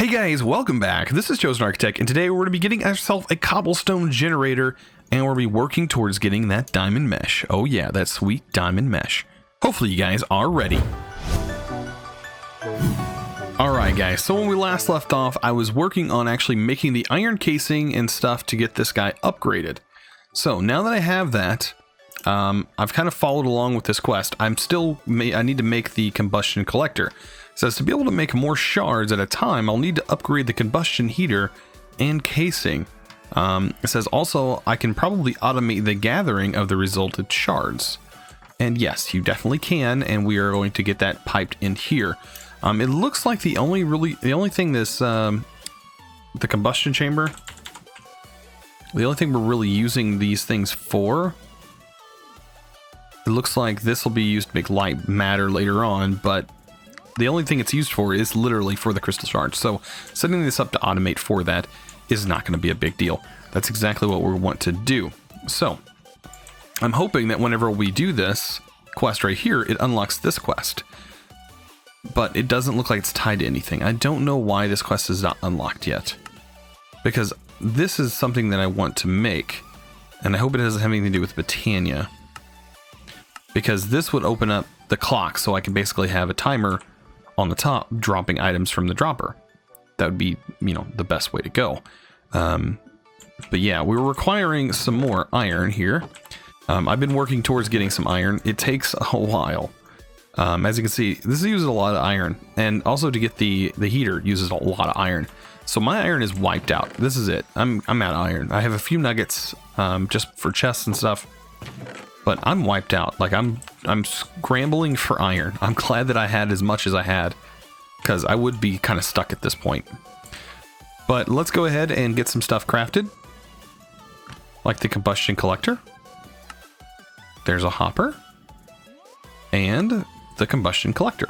Hey guys, welcome back. This is ChosenArchitect, and today we're going to be getting ourselves a Cobblestone Generator, and we'll be working towards getting that diamond mesh. Oh yeah, that sweet diamond mesh. Hopefully you guys are ready. Alright guys, so when we last left off, I was working on actually making the iron casing and stuff to get this guy upgraded. So now that I have that, I've kind of followed along with this quest. I need to make the Combustion Collector. It says to be able to make more shards at a time, I'll need to upgrade the combustion heater and casing. It says also I can probably automate the gathering of the resulted shards. And yes, you definitely can, and we are going to get that piped in here. It looks like the only thing this the combustion chamber, the only thing we're really using these things for, it looks like this will be used to make light matter later on, but the only thing it's used for is literally for the crystal shards. So setting this up to automate for that is not going to be a big deal. That's exactly what we want to do. So I'm hoping that whenever we do this quest right here, it unlocks this quest. But it doesn't look like it's tied to anything. I don't know why this quest is not unlocked yet, because this is something that I want to make, and I hope it doesn't have anything to do with Botania, because this would open up the clock, so I can basically have a timer on the top dropping items from the dropper. That would be, you know, the best way to go. But yeah, we're requiring some more iron here. I've been working towards getting some iron. It takes a while. As you can see, this uses a lot of iron, and also to get the heater uses a lot of iron. So my iron is wiped out. This is it. I'm out of iron. I have a few nuggets just for chests and stuff, but I'm wiped out. Like I'm scrambling for iron. I'm glad that I had as much as I had, because I would be kind of stuck at this point. But let's go ahead and get some stuff crafted, like the Combustion Collector. There's a hopper and the Combustion Collector.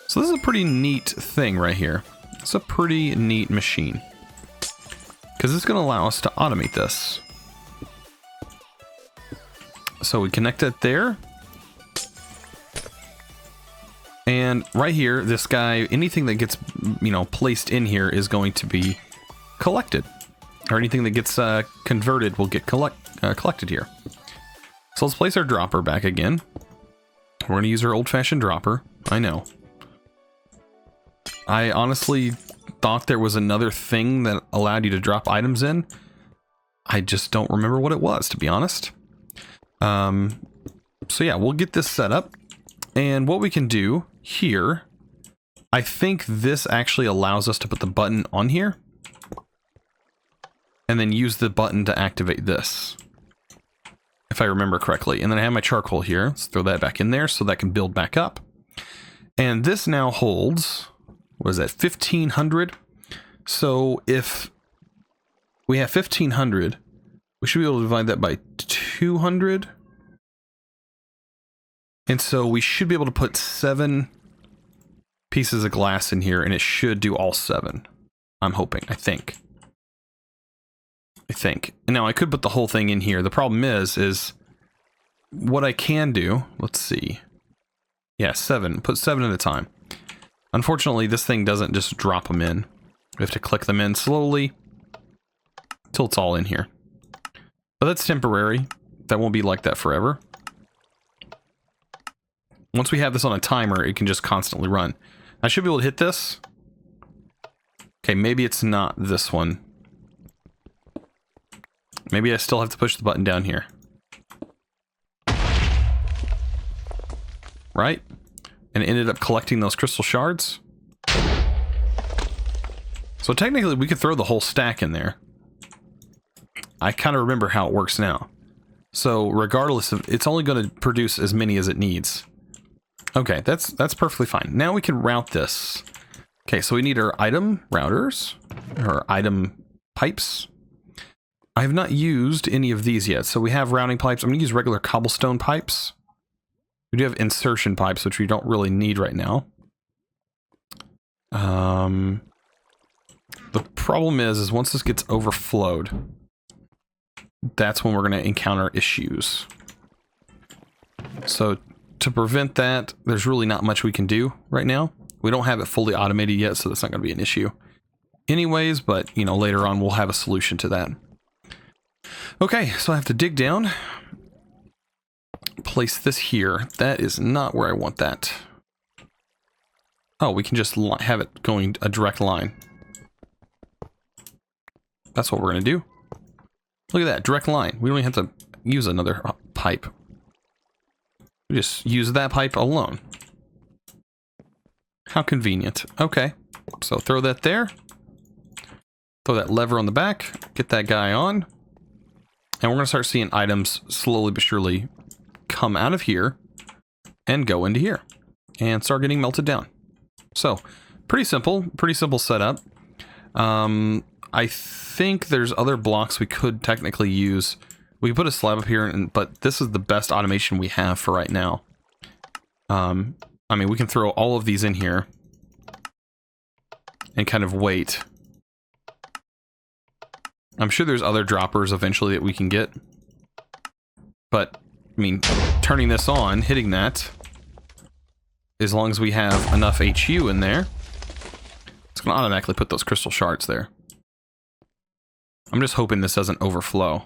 So this is a pretty neat thing right here. It's a pretty neat machine, because it's going to allow us to automate this. So we connect it there. And right here, this guy, anything that gets, you know, placed in here is going to be collected. Or anything that gets converted will get collected here. So let's place our dropper back again. We're going to use our old-fashioned dropper. I know. I honestly thought there was another thing that allowed you to drop items in. I just don't remember what it was, to be honest. So yeah, we'll get this set up. And what we can do here, I think this actually allows us to put the button on here and then use the button to activate this, if I remember correctly. And then I have my charcoal here. Let's throw that back in there so that can build back up. And this now holds, what is that, 1500? So if we have 1500, we should be able to divide that by 200. And so we should be able to put 7 pieces of glass in here, and it should do all 7. I'm hoping, I think. And now I could put the whole thing in here. The problem is what I can do, let's see. Yeah, 7. Put 7 at a time. Unfortunately, this thing doesn't just drop them in. We have to click them in slowly till it's all in here. But that's temporary. That won't be like that forever. Once we have this on a timer, it can just constantly run. I should be able to hit this. Okay, maybe it's not this one. Maybe I still have to push the button down here. Right? And it ended up collecting those crystal shards. So technically we could throw the whole stack in there. I kind of remember how it works now. So regardless of, it's only going to produce as many as it needs. Okay, that's perfectly fine. Now we can route this. Okay, so we need our item routers, or item pipes. I have not used any of these yet, so we have routing pipes. I'm going to use regular cobblestone pipes. We do have insertion pipes, which we don't really need right now. The problem is once this gets overflowed, that's when we're going to encounter issues. So to prevent that, there's really not much we can do right now. We don't have it fully automated yet, so that's not going to be an issue. anyways, but, you know, later on we'll have a solution to that. Okay, so I have to dig down. Place this here. That is not where I want that. Oh, we can just have it going a direct line. That's what we're going to do. Look at that, direct line. We don't even have to use another pipe. We just use that pipe alone. How convenient. Okay, so throw that there. Throw that lever on the back. Get that guy on. And we're going to start seeing items slowly but surely come out of here and go into here. And start getting melted down. So, pretty simple setup. I think there's other blocks we could technically use. We could put a slab up here, but this is the best automation we have for right now. I mean, we can throw all of these in here and kind of wait. I'm sure there's other droppers eventually that we can get. But, I mean, turning this on, hitting that, as long as we have enough HU in there, it's going to automatically put those crystal shards there. I'm just hoping this doesn't overflow.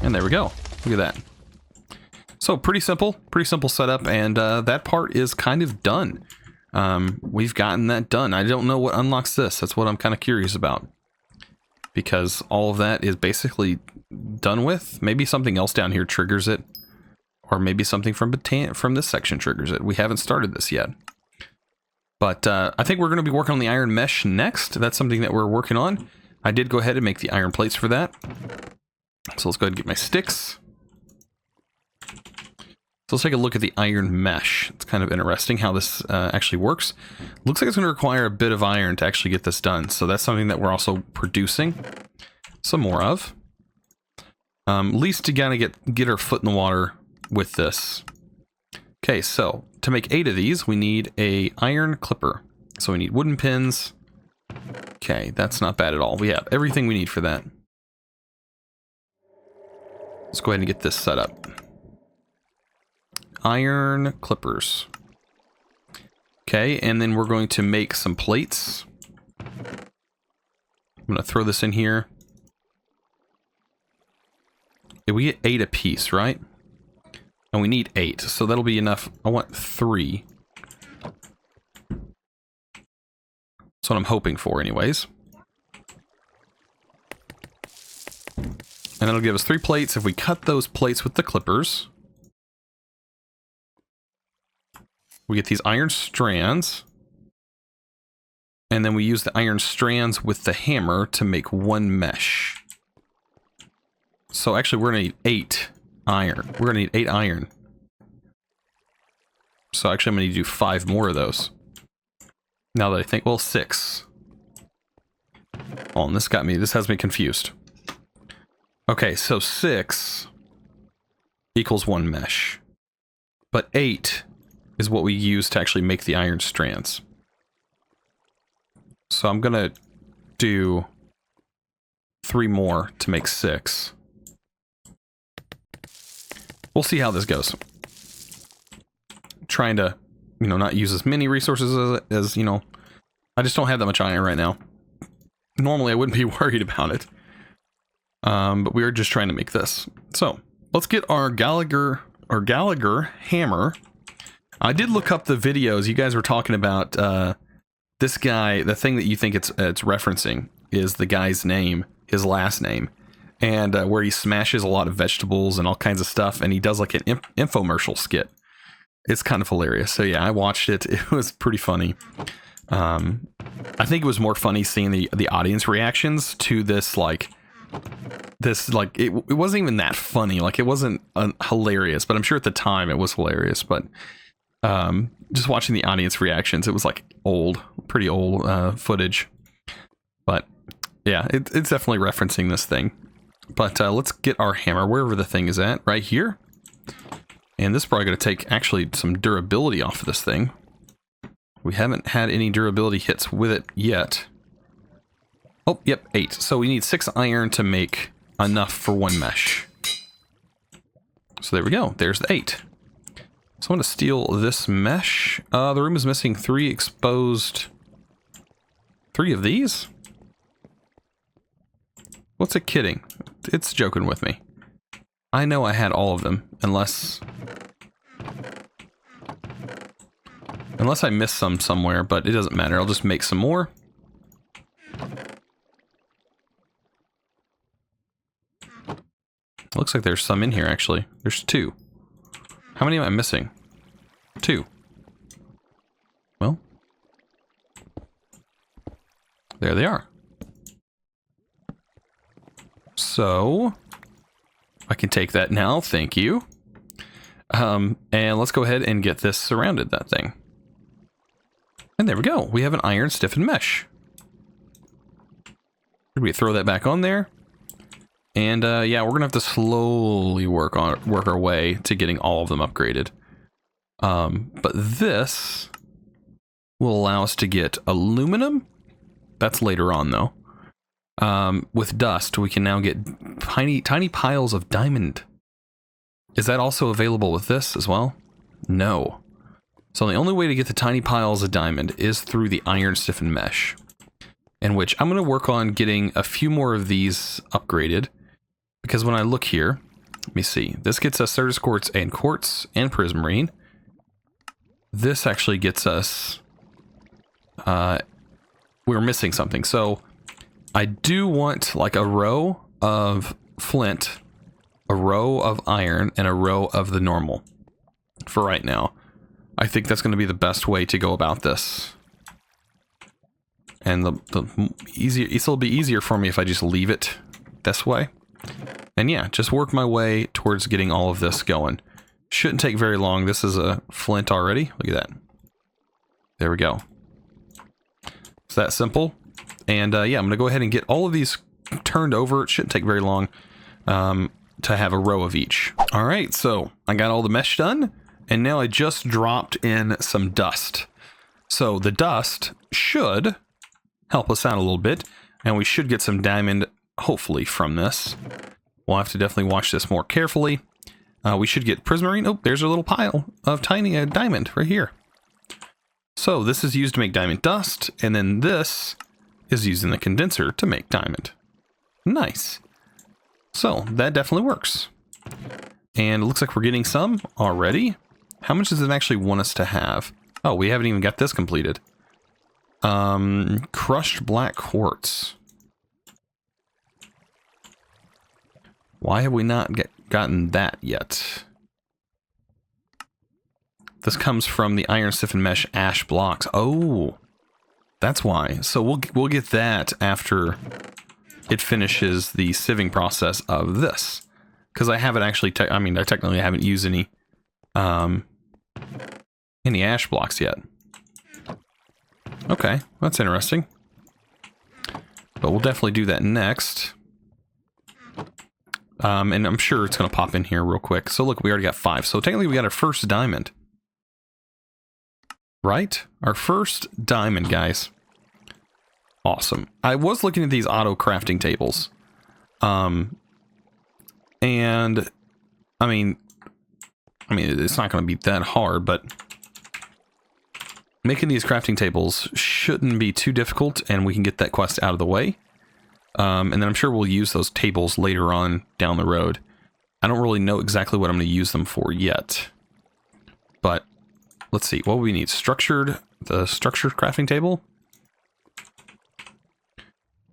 And there we go. Look at that. So pretty simple setup, and that part is kind of done. We've gotten that done. I don't know what unlocks this. That's what I'm kind of curious about. Because all of that is basically done with. Maybe something else down here triggers it. Or maybe something from this section triggers it. We haven't started this yet. But I think we're going to be working on the iron mesh next. That's something that we're working on. I did go ahead and make the iron plates for that. So let's go ahead and get my sticks. So let's take a look at the iron mesh. It's kind of interesting how this actually works. Looks like it's going to require a bit of iron to actually get this done. So that's something that we're also producing some more of. At least to kind of get our foot in the water with this. Okay, so to make 8 of these, we need a iron clipper. So we need wooden pins. Okay, that's not bad at all. We have everything we need for that. Let's go ahead and get this set up. Iron clippers. Okay, and then we're going to make some plates. I'm going to throw this in here. Yeah, we get 8 apiece, right? And we need 8, so that'll be enough. I want 3. That's what I'm hoping for anyways. And that'll give us 3 plates. If we cut those plates with the clippers, we get these iron strands. And then we use the iron strands with the hammer to make 1 mesh. So actually we're going to need 8 iron. We're going to need 8 iron. So actually I'm going to need to do 5 more of those. Now that I think, well, 6. Oh, and this has me confused. Okay, so 6 equals 1 mesh. But 8 is what we use to actually make the iron strands. So I'm going to do 3 more to make 6. We'll see how this goes. Trying to, not use as many resources as I just don't have that much iron right now. Normally I wouldn't be worried about it. But we are just trying to make this. So, let's get our Gallagher Hammer. I did look up the videos. You guys were talking about this guy. The thing that you think it's referencing is the guy's name, his last name. And where he smashes a lot of vegetables and all kinds of stuff. And he does like an infomercial skit. It's kind of hilarious. So yeah, I watched it. It was pretty funny. I think it was more funny seeing the audience reactions to this, it wasn't even that funny. Like, it wasn't hilarious, but I'm sure at the time it was hilarious. But just watching the audience reactions, it was like pretty old footage. But yeah, it's definitely referencing this thing. But let's get our hammer wherever the thing is at, right here. And this is probably going to take actually some durability off of this thing. We haven't had any durability hits with it yet. Oh, yep, 8. So we need 6 iron to make enough for 1 mesh. So there we go. There's the 8. So I'm going to steal this mesh. The room is missing 3 exposed... 3 of these? What's it kidding? It's joking with me. I know I had all of them, unless I missed some somewhere, but it doesn't matter. I'll just make some more. Looks like there's some in here, actually. There's 2. How many am I missing? 2. Well, there they are. So, I can take that now, thank you. And let's go ahead and get this surrounded, that thing. And there we go. We have an iron stiffened mesh. We throw that back on there. And yeah, we're gonna have to slowly work our way to getting all of them upgraded. But this will allow us to get aluminum. That's later on, though. With dust, we can now get tiny piles of diamond. Is that also available with this as well? No. So the only way to get the tiny piles of diamond is through the iron stiffened mesh. In which I'm going to work on getting a few more of these upgraded. Because when I look here, let me see. This gets us Certus Quartz and Prismarine. This actually gets us... we're missing something. So I do want like a row of flint, a row of iron, and a row of the normal for right now. I think that's going to be the best way to go about this. And it'll be easier for me if I just leave it this way. And yeah, just work my way towards getting all of this going. Shouldn't take very long. This is a flint already. Look at that. There we go. It's that simple. And yeah, I'm going to go ahead and get all of these turned over. It shouldn't take very long to have a row of each. All right, so I got all the mesh done. And now I just dropped in some dust. So the dust should help us out a little bit. And we should get some diamond, hopefully, from this. We'll have to definitely watch this more carefully. We should get Prismarine. Oh, there's a little pile of tiny diamond right here. So this is used to make diamond dust. And then this is used in the condenser to make diamond. Nice. So that definitely works. And it looks like we're getting some already. How much does it actually want us to have? Oh, we haven't even got this completed. Crushed black quartz. Why have we not gotten that yet? This comes from the iron stiffened mesh ash blocks. Oh, that's why. So we'll get that after it finishes the sieving process of this. Because I haven't actually, I technically haven't used any ash blocks yet. Okay, that's interesting. But we'll definitely do that next. And I'm sure it's going to pop in here real quick. So look, we already got 5. So technically we got our first diamond. Right? Our first diamond, guys. Awesome. I was looking at these auto crafting tables. And I mean, it's not going to be that hard, but making these crafting tables shouldn't be too difficult, and we can get that quest out of the way. And then I'm sure we'll use those tables later on down the road. I don't really know exactly what I'm going to use them for yet. But let's see. What we need? The structured crafting table.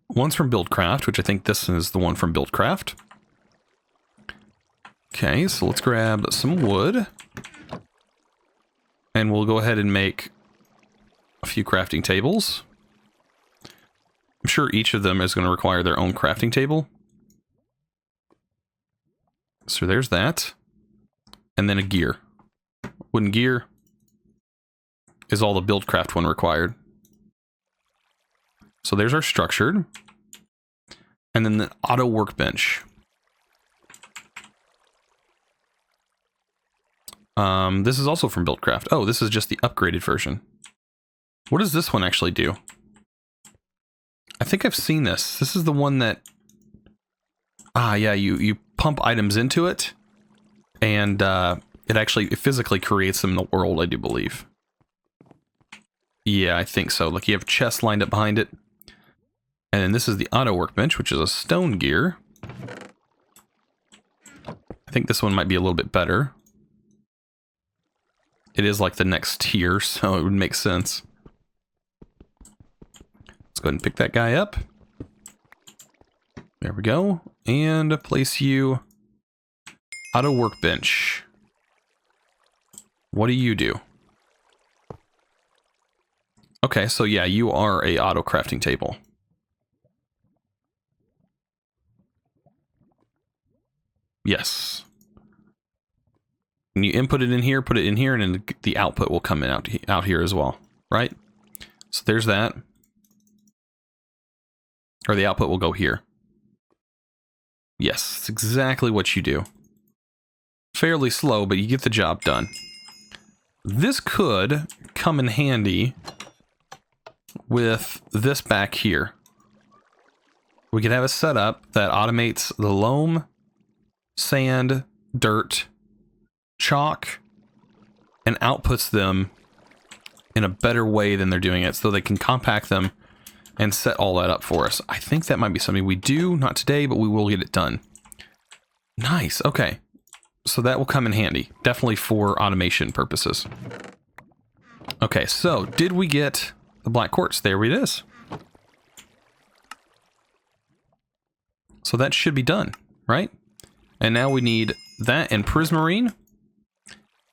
One's from Buildcraft, which I think this is the one from Buildcraft. Okay, so let's grab some wood. And we'll go ahead and make a few crafting tables. I'm sure each of them is going to require their own crafting table. So there's that. And then a gear. Wooden gear is all the Buildcraft one required. So there's our structured. And then the auto workbench. This is also from Buildcraft. Oh, this is just the upgraded version. What does this one actually do? I think I've seen this. This is the one that... Ah, yeah, you pump items into it. And It actually physically creates them in the world, I do believe. Yeah, I think so. Like you have chests lined up behind it. And then this is the auto workbench, which is a stone gear. I think this one might be a little bit better. It is like the next tier, so it would make sense. Let's go ahead and pick that guy up. There we go. And place you auto workbench. What do you do? Okay, so yeah, you are a auto crafting table. Yes. And you input it in here, put it in here, and then the output will come in out here as well, right? So there's that. Or the output will go here. Yes, it's exactly what you do. Fairly slow, but you get the job done. This could come in handy with this back here. We could have a setup that automates the loam, sand, dirt, chalk, and outputs them in a better way than they're doing it, so they can compact them and set all that up for us. I think that might be something we do, not today, but we will get it done. Nice, okay. So that will come in handy, definitely for automation purposes. Okay, so did we get the black quartz? There it is. So that should be done, right? And now we need that and prismarine,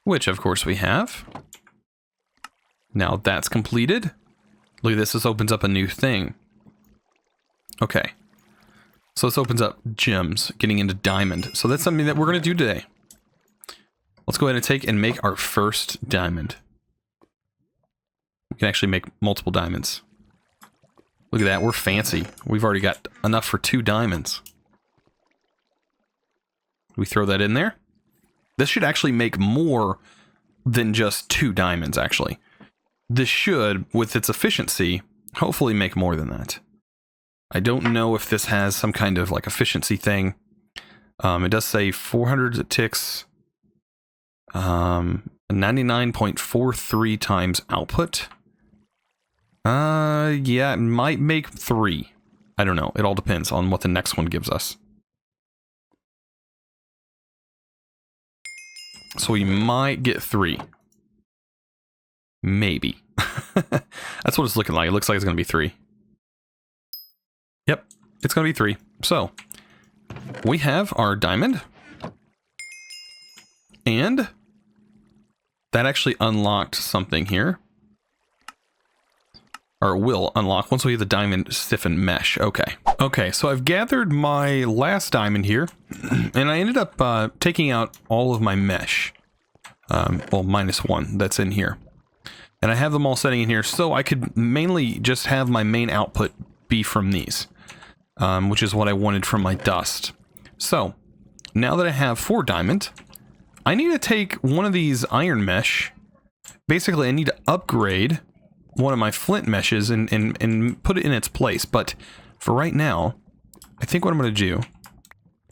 which of course we have. Now that's completed. Look at this, this opens up a new thing. Okay. So this opens up gems, getting into diamond. So that's something that we're going to do today. Let's go ahead and take and make our first diamond. We can actually make multiple diamonds. Look at that, we're fancy. We've already got enough for 2 diamonds. We throw that in there. This should actually make more than just 2 diamonds, actually. This should, with its efficiency, hopefully make more than that. I don't know if this has some kind of like efficiency thing. It does say 400 ticks, 99.43 times output. Yeah, it might make 3. I don't know. It all depends on what the next one gives us. So we might get 3. Maybe. That's what it's looking like. It looks like it's going to be 3. Yep, it's going to be 3. So, we have our diamond. And that actually unlocked something here. Or will unlock once we have the diamond stiffened mesh. Okay. Okay, so I've gathered my last diamond here. And I ended up taking out all of my mesh. Well, -1 that's in here. And I have them all setting in here, so I could mainly just have my main output be from these, which is what I wanted from my dust. So, now that I have 4 diamond, I need to take one of these iron mesh. Basically, I need to upgrade one of my flint meshes and put it in its place. But for right now, I think what I'm going to do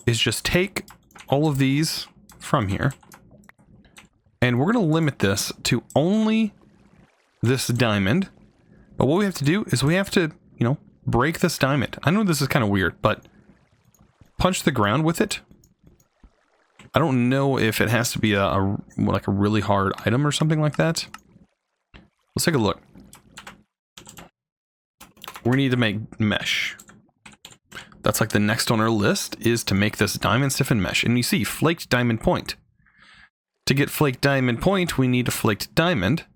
is just take all of these from here, and we're going to limit this to only this diamond. But what we have to do is we have to, you know, break this diamond. I know this is kind of weird, but punch the ground with it. I don't know if it has to be like a really hard item or something like that. Let's take a look. We need to make mesh. That's like the next on our list, is to make this diamond stiffened mesh. And you see flaked diamond point. To get flaked diamond point, we need a flaked diamond.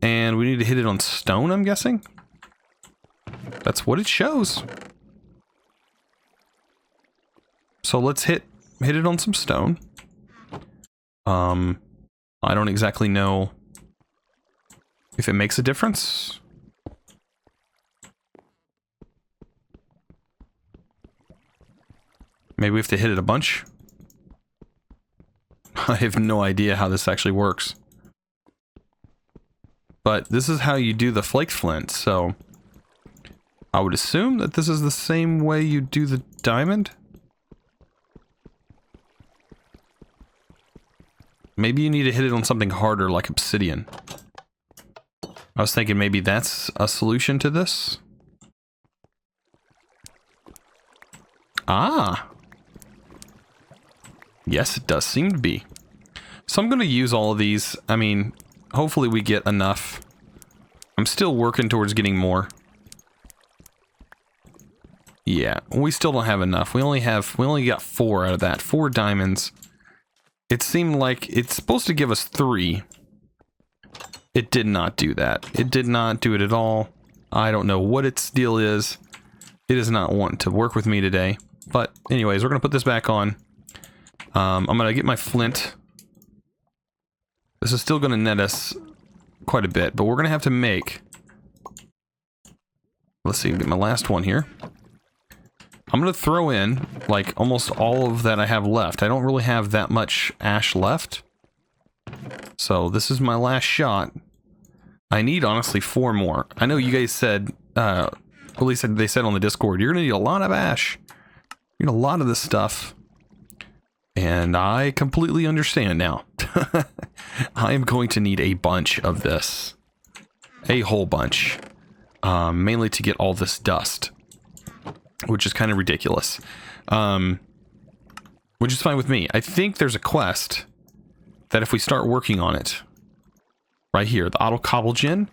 And we need to hit it on stone, I'm guessing. That's what it shows. So let's hit it on some stone. I don't exactly know if it makes a difference. Maybe we have to hit it a bunch. I have no idea how this actually works. But this is how you do the flaked flint, so I would assume that this is the same way you do the diamond. Maybe you need to hit it on something harder like obsidian. I was thinking maybe that's a solution to this. Ah! Yes, it does seem to be. So I'm going to use all of these. I mean, hopefully we get enough. I'm still working towards getting more. Yeah, we still don't have enough. We only got 4 out of that. 4 diamonds. It seemed like it's supposed to give us 3. It did not do that. It did not do it at all. I don't know what its deal is. It is not wanting to work with me today. But anyways, we're going to put this back on. I'm going to get my flint. This is still going to net us quite a bit, but we're going to have to make... Let's see, get my last one here. I'm going to throw in, like, almost all of that I have left. I don't really have that much ash left. So, this is my last shot. I need, honestly, 4 more. I know you guys said, at least they said on the Discord, you're going to need a lot of ash. You need a lot of this stuff. And I completely understand now. I am going to need a bunch of this. A whole bunch. Mainly to get all this dust. Which is kind of ridiculous. Which is fine with me. I think there's a quest that if we start working on it, right here, the auto Cobble Gin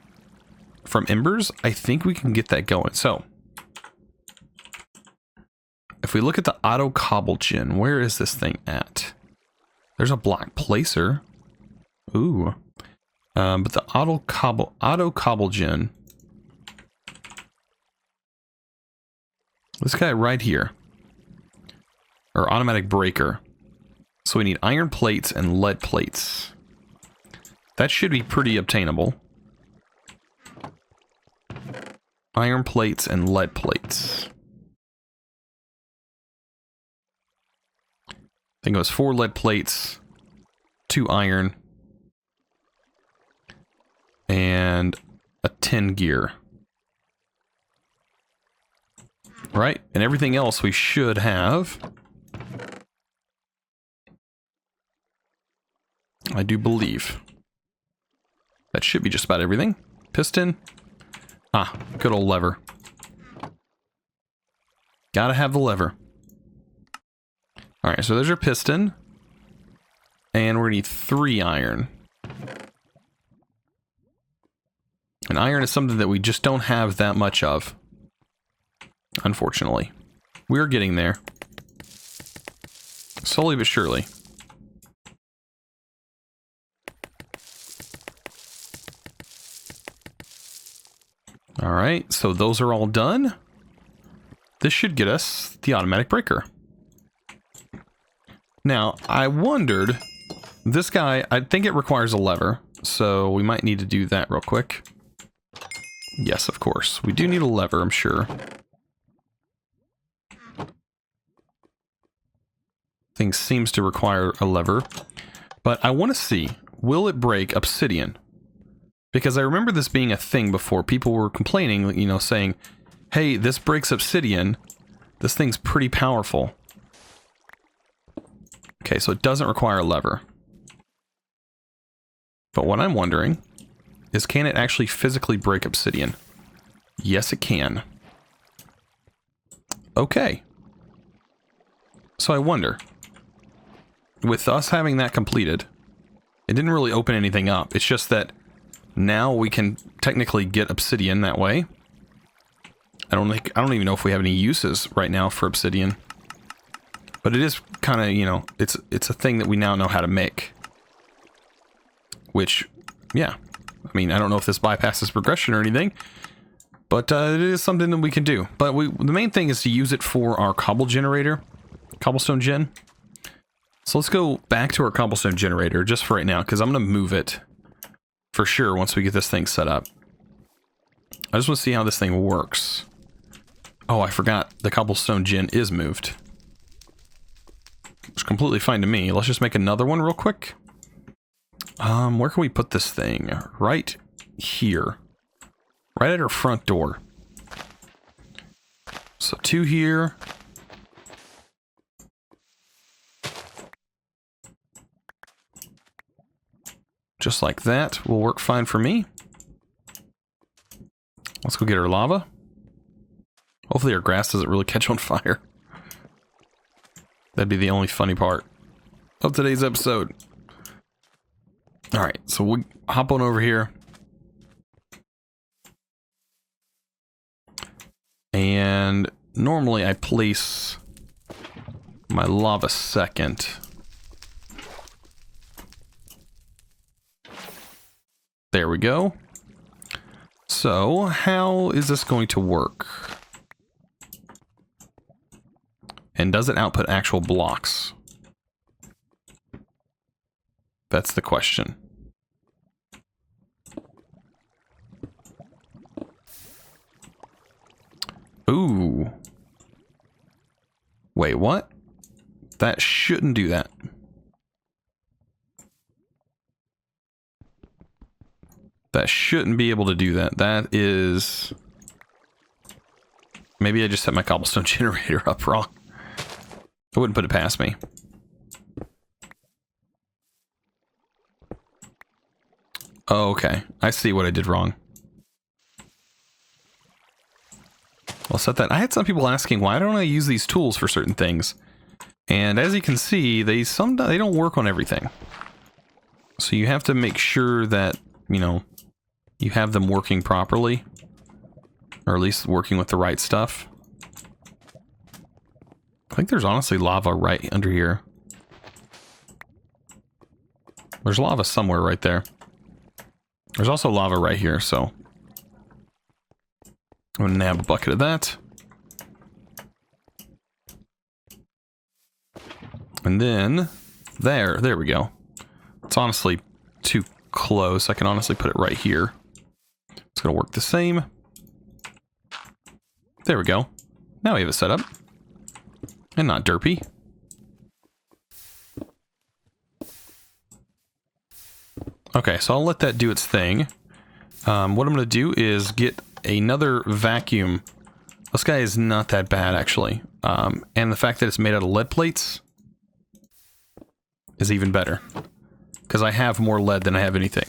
from Embers, I think we can get that going. So, if we look at the auto Cobble Gin, where is this thing at? There's a block placer. Ooh. But the auto Cobble Gin. This guy right here. Or automatic breaker. So we need iron plates and lead plates. That should be pretty obtainable. Iron plates and lead plates. I think it was 4 lead plates, 2 iron, and a 10 gear. Right? And everything else we should have. I do believe. That should be just about everything. Piston. Ah, good old lever. Gotta have the lever. Alright, so there's your piston. And we're gonna need 3 iron. And iron is something that we just don't have that much of. Unfortunately. We're getting there. Slowly but surely. Alright, so those are all done. This should get us the automatic breaker. Now, I wondered, this guy, I think it requires a lever, so we might need to do that real quick. Yes, of course. We do need a lever, I'm sure. Thing seems to require a lever, but I want to see, will it break obsidian? Because I remember this being a thing before. People were complaining, you know, saying, hey, this breaks obsidian. This thing's pretty powerful. Okay, so it doesn't require a lever. But what I'm wondering is, can it actually physically break obsidian? Yes, it can. Okay. So I wonder, with us having that completed, it didn't really open anything up. It's just that now we can technically get obsidian that way. I don't even know if we have any uses right now for obsidian. But it is kind of, you know, it's a thing that we now know how to make. Which, yeah. I mean, I don't know if this bypasses progression or anything. But it is something that we can do. But the main thing is to use it for our cobble generator. Cobblestone Gen. So let's go back to our Cobblestone Generator just for right now, because I'm going to move it for sure once we get this thing set up. I just want to see how this thing works. Oh, I forgot the Cobblestone Gin is moved. It's completely fine to me. Let's just make another one real quick. Where can we put this thing? Right here. Right at our front door. So 2 here. Just like that will work fine for me. Let's go get our lava. Hopefully our grass doesn't really catch on fire. That'd be the only funny part of today's episode. Alright, so we hop on over here. And normally I place my lava second. There we go. So, how is this going to work? And does it output actual blocks? That's the question. Ooh. Wait, what? That shouldn't do that. That shouldn't be able to do that. That is... Maybe I just set my Cobblestone Generator up wrong. I wouldn't put it past me. Oh, okay. I see what I did wrong. I'll set that. I had some people asking, why don't I use these tools for certain things? And as you can see, they don't work on everything. So you have to make sure that, you know, you have them working properly. Or at least working with the right stuff. I think there's honestly lava right under here. There's lava somewhere right there. There's also lava right here, so... I'm gonna nab a bucket of that. And then... There we go. It's honestly too close. I can honestly put it right here. It's gonna work the same. There we go. Now we have it set up. And not derpy. Okay, so I'll let that do its thing. What I'm going to do is get another vacuum. This guy is not that bad, actually. And the fact that it's made out of lead plates is even better. Because I have more lead than I have anything.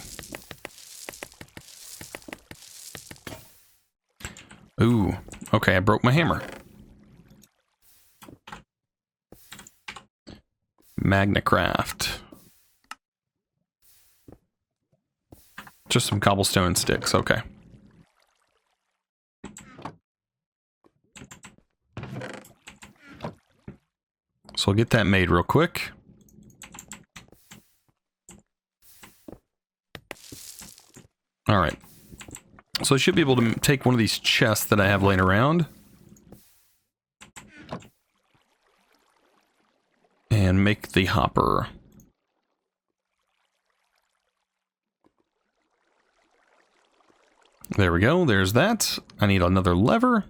Ooh, okay, I broke my hammer. Magnacraft. Just some cobblestone sticks, okay. So we'll get that made real quick. Alright. So I should be able to take one of these chests that I have laying around. And make the hopper. There we go, there's that. I need another lever.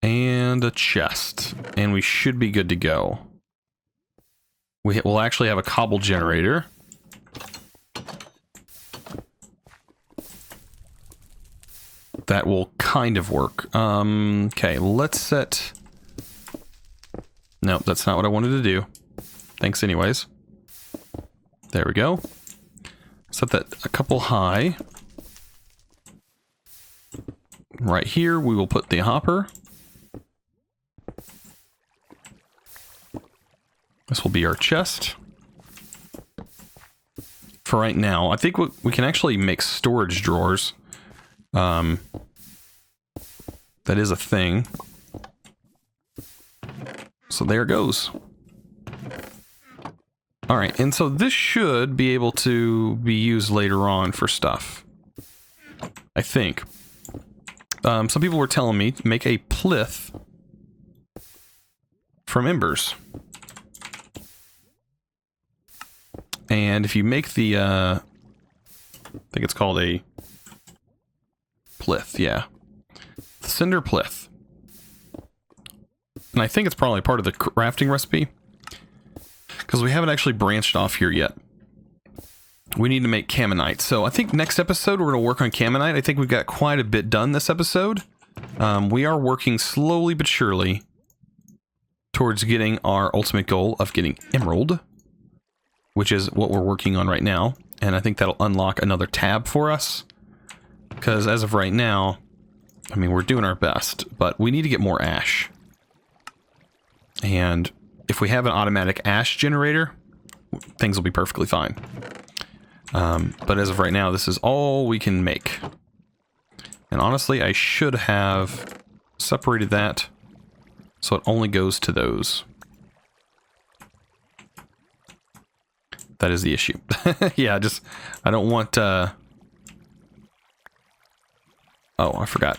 And a chest. And we should be good to go. We'll actually have a cobble generator. That will kind of work. Okay, let's set... Nope, that's not what I wanted to do. Thanks anyways. There we go. Set that a couple high. Right here, we will put the hopper. This will be our chest. For right now, I think we can actually make storage drawers. That is a thing. So there it goes. Alright, and so this should be able to be used later on for stuff. I think. Some people were telling me to make a plinth from embers. And if you make the, I think it's called a plinth, yeah. The cinder plinth. And I think it's probably part of the crafting recipe. Because we haven't actually branched off here yet. We need to make Caminite. So I think next episode we're going to work on Caminite. I think we've got quite a bit done this episode. We are working slowly but surely towards getting our ultimate goal of getting Emerald, which is what we're working on right now. And I think that'll unlock another tab for us. Because as of right now, I mean, we're doing our best, but we need to get more ash. And if we have an automatic ash generator, things will be perfectly fine. But as of right now, this is all we can make. And honestly, I should have separated that so it only goes to those. That is the issue. Yeah, I don't want... Oh, I forgot.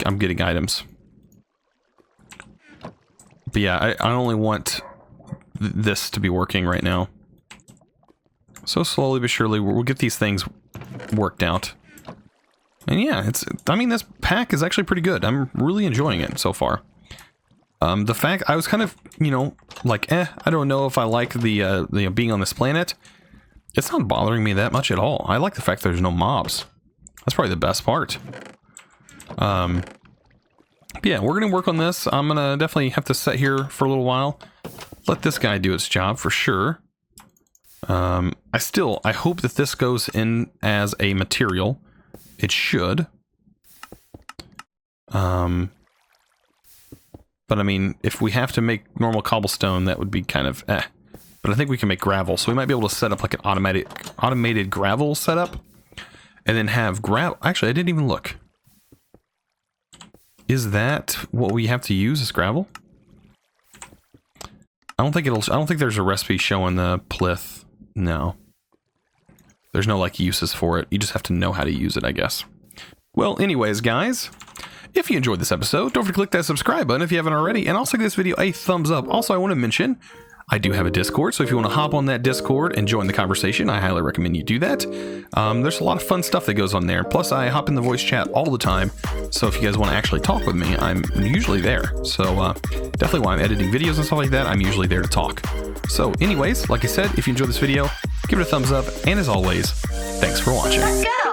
I'm getting items. But yeah, I only want this to be working right now. So slowly but surely, we'll get these things worked out. And yeah, I mean, this pack is actually pretty good. I'm really enjoying it so far. The fact, I was kind of, you know, like, I don't know if I like the being on this planet. It's not bothering me that much at all. I like the fact there's no mobs. That's probably the best part. But yeah, we're going to work on this. I'm going to definitely have to sit here for a little while. Let this guy do its job for sure. I hope that this goes in as a material. It should. But I mean, if we have to make normal cobblestone, that would be kind of But I think we can make gravel, so we might be able to set up like an automated gravel setup. And then have gravel. Actually, I didn't even look. Is that what we have to use as gravel? I don't think there's a recipe showing the plinth. No. There's no like uses for it. You just have to know how to use it, I guess. Well, anyways, guys, if you enjoyed this episode, don't forget to click that subscribe button if you haven't already, and also give this video a thumbs up. Also, I want to mention, I do have a Discord, so if you want to hop on that Discord and join the conversation, I highly recommend you do that. There's a lot of fun stuff that goes on there. Plus, I hop in the voice chat all the time, so if you guys want to actually talk with me, I'm usually there. So definitely while I'm editing videos and stuff like that, I'm usually there to talk. So anyways, like I said, if you enjoyed this video, give it a thumbs up, and as always, thanks for watching. Let's go!